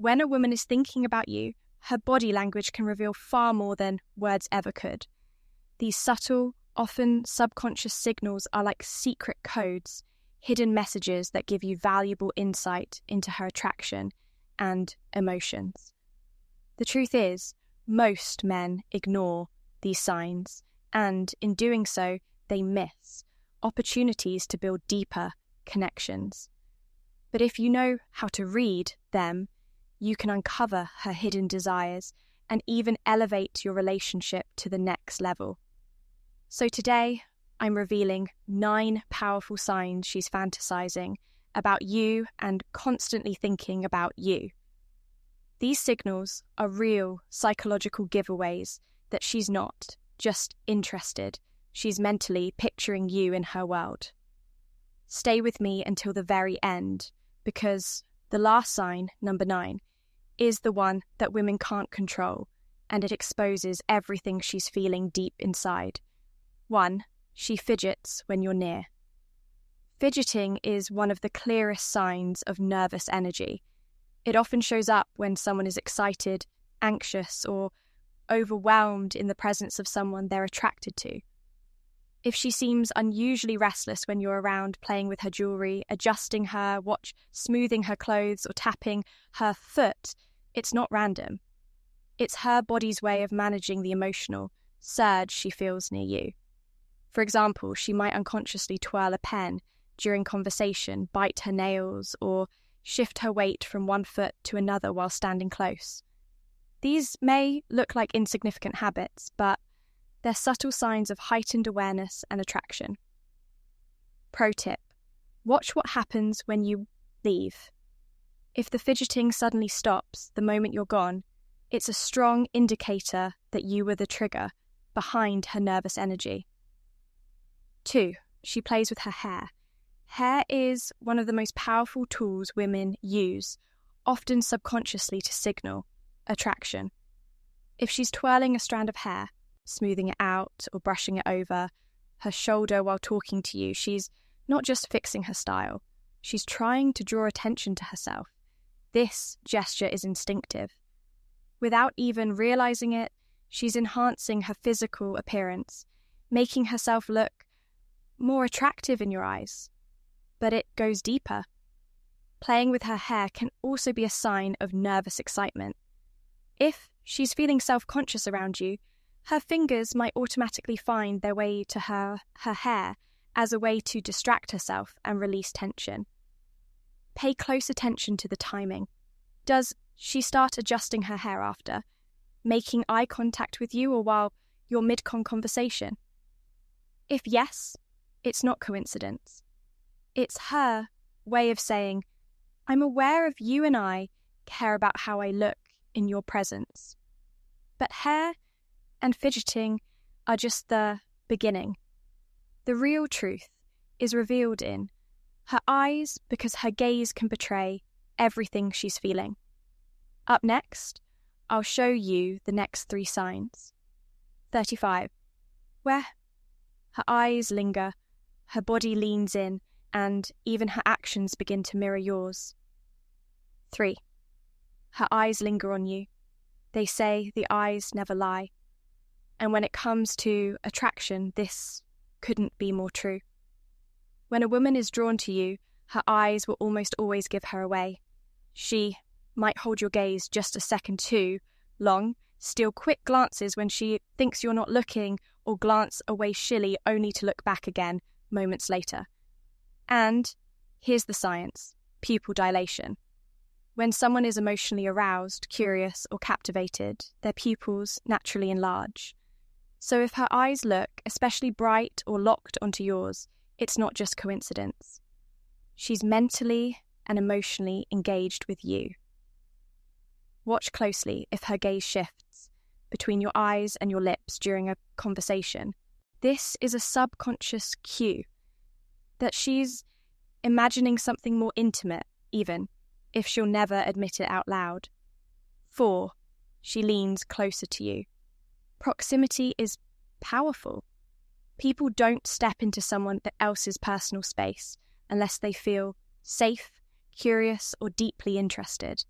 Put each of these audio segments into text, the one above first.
When a woman is thinking about you, her body language can reveal far more than words ever could. These subtle, often subconscious signals are like secret codes, hidden messages that give you valuable insight into her attraction and emotions. The truth is, most men ignore these signs, and in doing so, they miss opportunities to build deeper connections. But if you know how to read them, you can uncover her hidden desires and even elevate your relationship to the next level. So today, I'm revealing 9 powerful signs she's fantasizing about you and constantly thinking about you. These signals are real psychological giveaways that she's not just interested, she's mentally picturing you in her world. Stay with me until the very end, because the last sign, number 9, is the one that women can't control, and it exposes everything she's feeling deep inside. 1. She fidgets when you're near. Fidgeting is one of the clearest signs of nervous energy. It often shows up when someone is excited, anxious, or overwhelmed in the presence of someone they're attracted to. If she seems unusually restless when you're around, playing with her jewellery, adjusting her watch, smoothing her clothes, or tapping her foot, it's not random. It's her body's way of managing the emotional surge she feels near you. For example, she might unconsciously twirl a pen during conversation, bite her nails, or shift her weight from one foot to another while standing close. These may look like insignificant habits, but they're subtle signs of heightened awareness and attraction. Pro tip: watch what happens when you leave. If the fidgeting suddenly stops the moment you're gone, it's a strong indicator that you were the trigger behind her nervous energy. 2. She plays with her hair. Hair is one of the most powerful tools women use, often subconsciously, to signal attraction. If she's twirling a strand of hair, smoothing it out or brushing it over her shoulder while talking to you, she's not just fixing her style, she's trying to draw attention to herself. This gesture is instinctive. Without even realizing it, she's enhancing her physical appearance, making herself look more attractive in your eyes. But it goes deeper. Playing with her hair can also be a sign of nervous excitement. If she's feeling self-conscious around you, her fingers might automatically find their way to her hair as a way to distract herself and release tension. Pay close attention to the timing. Does she start adjusting her hair after, making eye contact with you, or while you're mid-conversation? If yes, it's not coincidence. It's her way of saying, I'm aware of you and I care about how I look in your presence. But hair and fidgeting are just the beginning. The real truth is revealed in her eyes, because her gaze can betray everything she's feeling. Up next, I'll show you the next 3 signs. 35. Where her eyes linger, her body leans in, and even her actions begin to mirror yours. 3. Her eyes linger on you. They say the eyes never lie. And when it comes to attraction, this couldn't be more true. When a woman is drawn to you, her eyes will almost always give her away. She might hold your gaze just a second too long, steal quick glances when she thinks you're not looking, or glance away shilly only to look back again moments later. And here's the science: pupil dilation. When someone is emotionally aroused, curious, or captivated, their pupils naturally enlarge. So if her eyes look especially bright or locked onto yours, it's not just coincidence. She's mentally and emotionally engaged with you. Watch closely if her gaze shifts between your eyes and your lips during a conversation. This is a subconscious cue that she's imagining something more intimate, even if she'll never admit it out loud. 4. She leans closer to you. Proximity is powerful. People don't step into someone else's personal space unless they feel safe, curious, or deeply interested.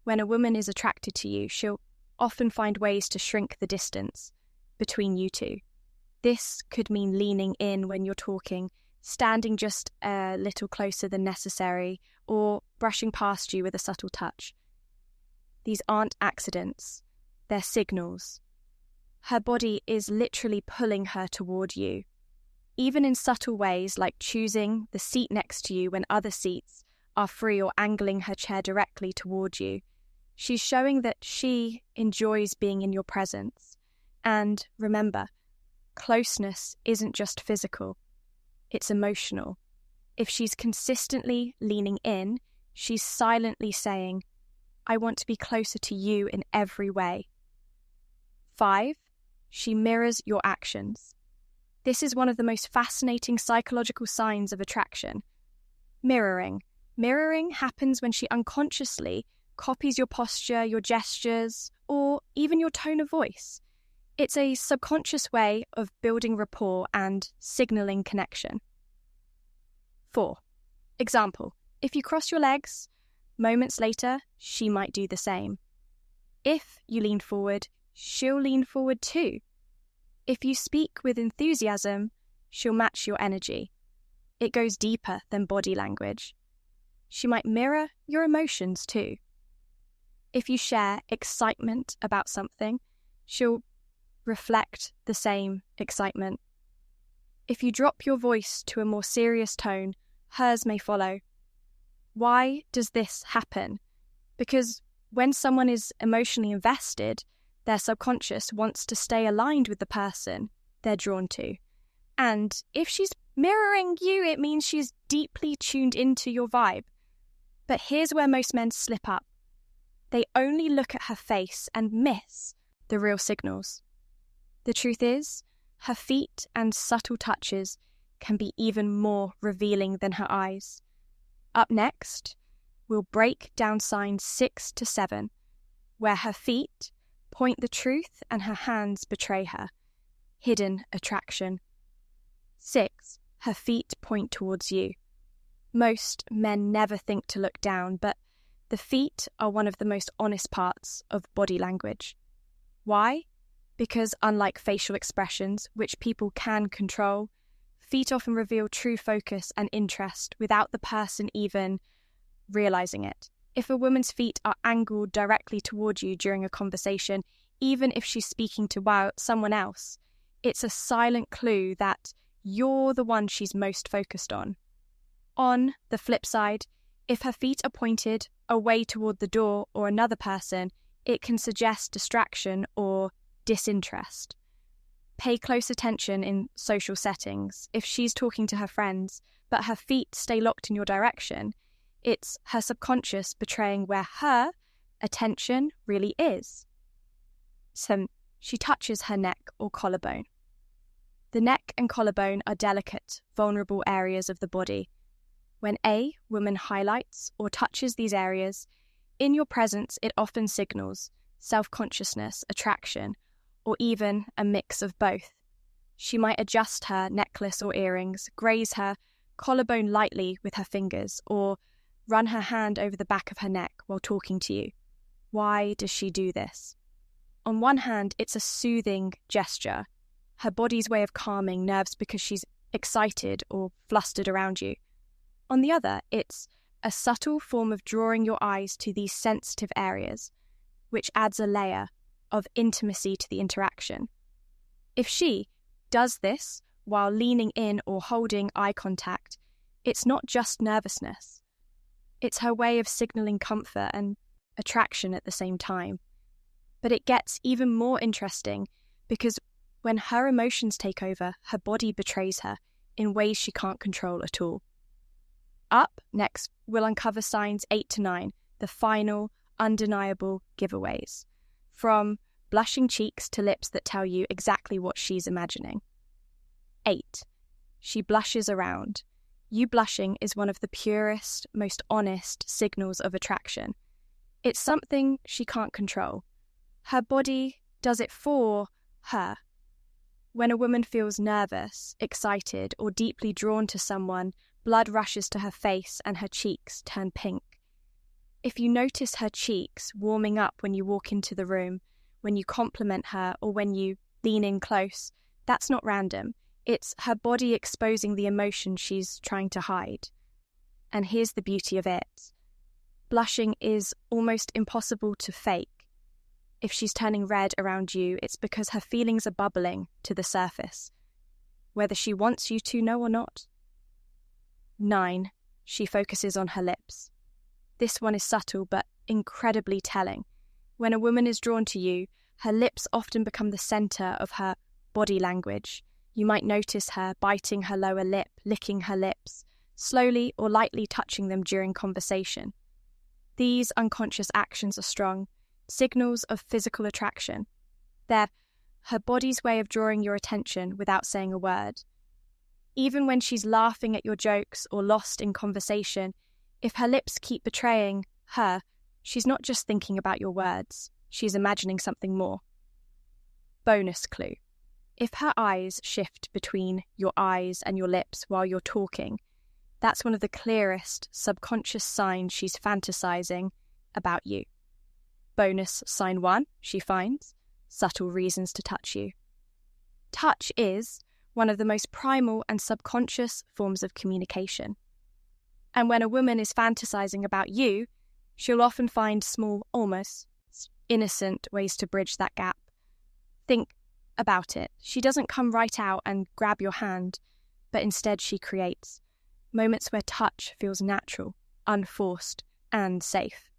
When a woman is attracted to you, she'll often find ways to shrink the distance between you two. This could mean leaning in when you're talking, standing just a little closer than necessary, or brushing past you with a subtle touch. These aren't accidents, they're signals. Her body is literally pulling her toward you, even in subtle ways like choosing the seat next to you when other seats are free or angling her chair directly toward you. She's showing that she enjoys being in your presence. And remember, closeness isn't just physical, it's emotional. If she's consistently leaning in, she's silently saying, I want to be closer to you in every way. 5, she mirrors your actions. This is one of the most fascinating psychological signs of attraction. Mirroring. Mirroring happens when she unconsciously copies your posture, your gestures, or even your tone of voice. It's a subconscious way of building rapport and signaling connection. 4. Example. If you cross your legs, moments later, she might do the same. If you lean forward, she'll lean forward too. If you speak with enthusiasm, she'll match your energy. It goes deeper than body language. She might mirror your emotions too. If you share excitement about something, she'll reflect the same excitement. If you drop your voice to a more serious tone, hers may follow. Why does this happen? Because when someone is emotionally invested, their subconscious wants to stay aligned with the person they're drawn to. And if she's mirroring you, it means she's deeply tuned into your vibe. But here's where most men slip up. They only look at her face and miss the real signals. The truth is, her feet and subtle touches can be even more revealing than her eyes. Up next, we'll break down signs 6 to 7, where her feet point the truth and her hands betray her. Hidden attraction. 6, her feet point towards you. Most men never think to look down, but the feet are one of the most honest parts of body language. Why? Because unlike facial expressions, which people can control, feet often reveal true focus and interest without the person even realizing it. If a woman's feet are angled directly toward you during a conversation, even if she's speaking to someone else, it's a silent clue that you're the one she's most focused on. On the flip side, if her feet are pointed away toward the door or another person, it can suggest distraction or disinterest. Pay close attention in social settings. If she's talking to her friends, but her feet stay locked in your direction, it's her subconscious betraying where her attention really is. So she touches her neck or collarbone. The neck and collarbone are delicate, vulnerable areas of the body. When a woman highlights or touches these areas, in your presence it often signals self-consciousness, attraction, or even a mix of both. She might adjust her necklace or earrings, graze her collarbone lightly with her fingers, or run her hand over the back of her neck while talking to you. Why does she do this? On one hand, it's a soothing gesture, her body's way of calming nerves because she's excited or flustered around you. On the other, it's a subtle form of drawing your eyes to these sensitive areas, which adds a layer of intimacy to the interaction. If she does this while leaning in or holding eye contact, it's not just nervousness. It's her way of signaling comfort and attraction at the same time. But it gets even more interesting because when her emotions take over, her body betrays her in ways she can't control at all. Up next, we'll uncover signs 8 to 9, the final, undeniable giveaways. From blushing cheeks to lips that tell you exactly what she's imagining. 8. She blushes around. You blushing is one of the purest, most honest signals of attraction. It's something she can't control. Her body does it for her. When a woman feels nervous, excited, or deeply drawn to someone, blood rushes to her face and her cheeks turn pink. If you notice her cheeks warming up when you walk into the room, when you compliment her, or when you lean in close, that's not random. It's her body exposing the emotion she's trying to hide. And here's the beauty of it. Blushing is almost impossible to fake. If she's turning red around you, it's because her feelings are bubbling to the surface, whether she wants you to know or not. 9. She focuses on her lips. This one is subtle but incredibly telling. When a woman is drawn to you, her lips often become the center of her body language. You might notice her biting her lower lip, licking her lips, slowly or lightly touching them during conversation. These unconscious actions are strong signals of physical attraction. They're her body's way of drawing your attention without saying a word. Even when she's laughing at your jokes or lost in conversation, if her lips keep betraying her, she's not just thinking about your words, she's imagining something more. Bonus clue. If her eyes shift between your eyes and your lips while you're talking, that's one of the clearest subconscious signs she's fantasizing about you. Bonus sign 1, she finds subtle reasons to touch you. Touch is one of the most primal and subconscious forms of communication. And when a woman is fantasizing about you, she'll often find small, almost innocent ways to bridge that gap. Think about it. She doesn't come right out and grab your hand, but instead she creates moments where touch feels natural, unforced, and safe.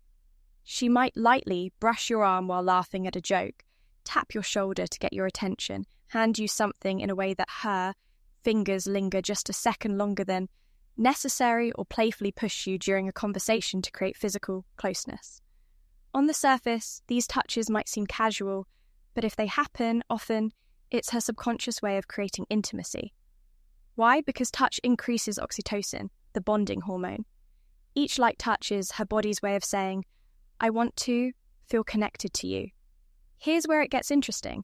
She might lightly brush your arm while laughing at a joke, tap your shoulder to get your attention, hand you something in a way that her fingers linger just a second longer than necessary, or playfully push you during a conversation to create physical closeness. On the surface, these touches might seem casual, but if they happen, often it's her subconscious way of creating intimacy. Why? Because touch increases oxytocin, the bonding hormone. Each light touch is her body's way of saying, I want to feel connected to you. Here's where it gets interesting.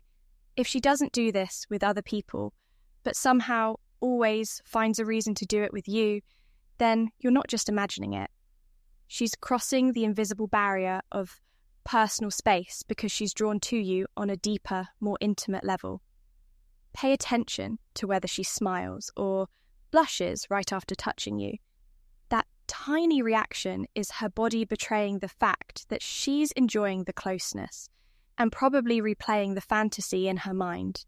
If she doesn't do this with other people, but somehow always finds a reason to do it with you, then you're not just imagining it. She's crossing the invisible barrier of personal space because she's drawn to you on a deeper, more intimate level. Pay attention to whether she smiles or blushes right after touching you. That tiny reaction is her body betraying the fact that she's enjoying the closeness and probably replaying the fantasy in her mind.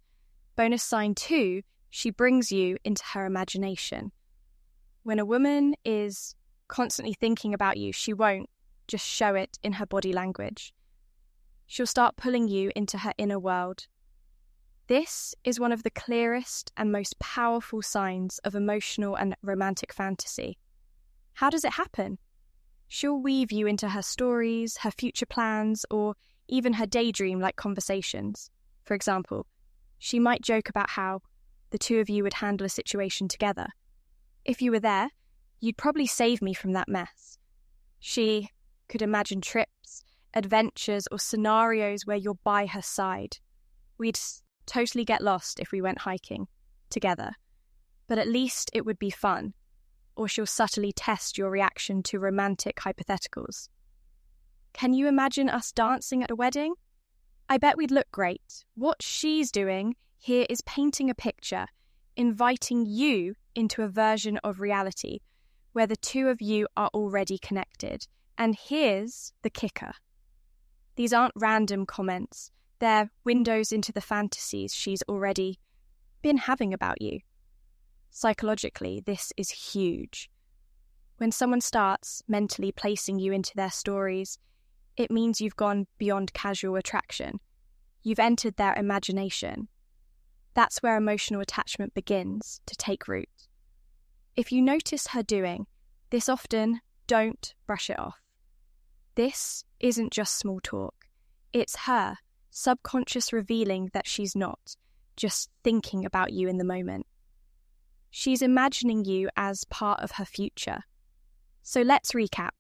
Bonus sign 2, she brings you into her imagination. When a woman is constantly thinking about you, she won't just show it in her body language. She'll start pulling you into her inner world. This is one of the clearest and most powerful signs of emotional and romantic fantasy. How does it happen? She'll weave you into her stories, her future plans, or even her daydream-like conversations. For example, she might joke about how the two of you would handle a situation together. If you were there, you'd probably save me from that mess. She could imagine trips, adventures, or scenarios where you're by her side. We'd totally get lost if we went hiking together, but at least it would be fun. Or she'll subtly test your reaction to romantic hypotheticals. Can you imagine us dancing at a wedding? I bet we'd look great. What she's doing here is painting a picture, inviting you into a version of reality where the two of you are already connected. And here's the kicker. These aren't random comments. They're windows into the fantasies she's already been having about you. Psychologically, this is huge. When someone starts mentally placing you into their stories, it means you've gone beyond casual attraction. You've entered their imagination. That's where emotional attachment begins to take root. If you notice her doing this often, don't brush it off. This isn't just small talk. It's her subconscious revealing that she's not just thinking about you in the moment. She's imagining you as part of her future. So let's recap.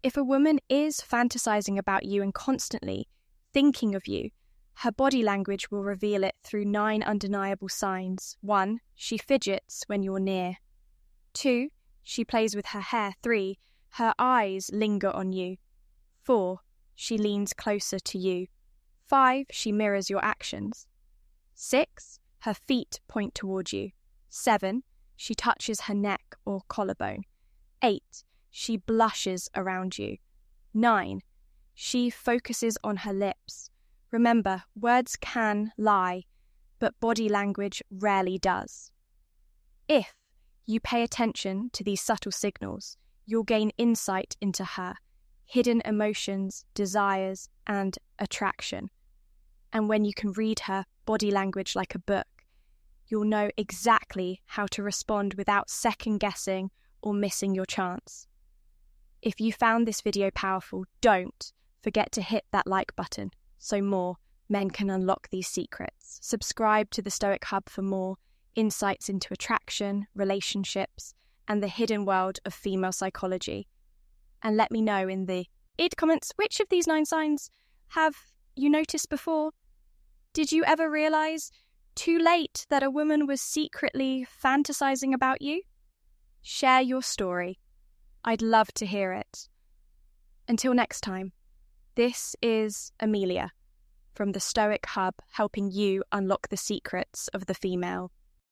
If a woman is fantasizing about you and constantly thinking of you, her body language will reveal it through 9 undeniable signs. 1, she fidgets when you're near. 2, she plays with her hair. 3, her eyes linger on you. 4. She leans closer to you. 5. She mirrors your actions. 6. Her feet point toward you. 7. She touches her neck or collarbone. 8. She blushes around you. 9. She focuses on her lips. Remember, words can lie, but body language rarely does. If you pay attention to these subtle signals, you'll gain insight into her, hidden emotions, desires, and attraction. And when you can read her body language like a book, you'll know exactly how to respond without second-guessing or missing your chance. If you found this video powerful, don't forget to hit that like button so more men can unlock these secrets. Subscribe to the Stoic Hub for more insights into attraction, relationships, and the hidden world of female psychology. And let me know in the comments which of these 9 signs have you noticed before. Did you ever realize too late that a woman was secretly fantasizing about you? Share your story. I'd love to hear it. Until next time, this is Amelia from the Stoic Hub, helping you unlock the secrets of the female.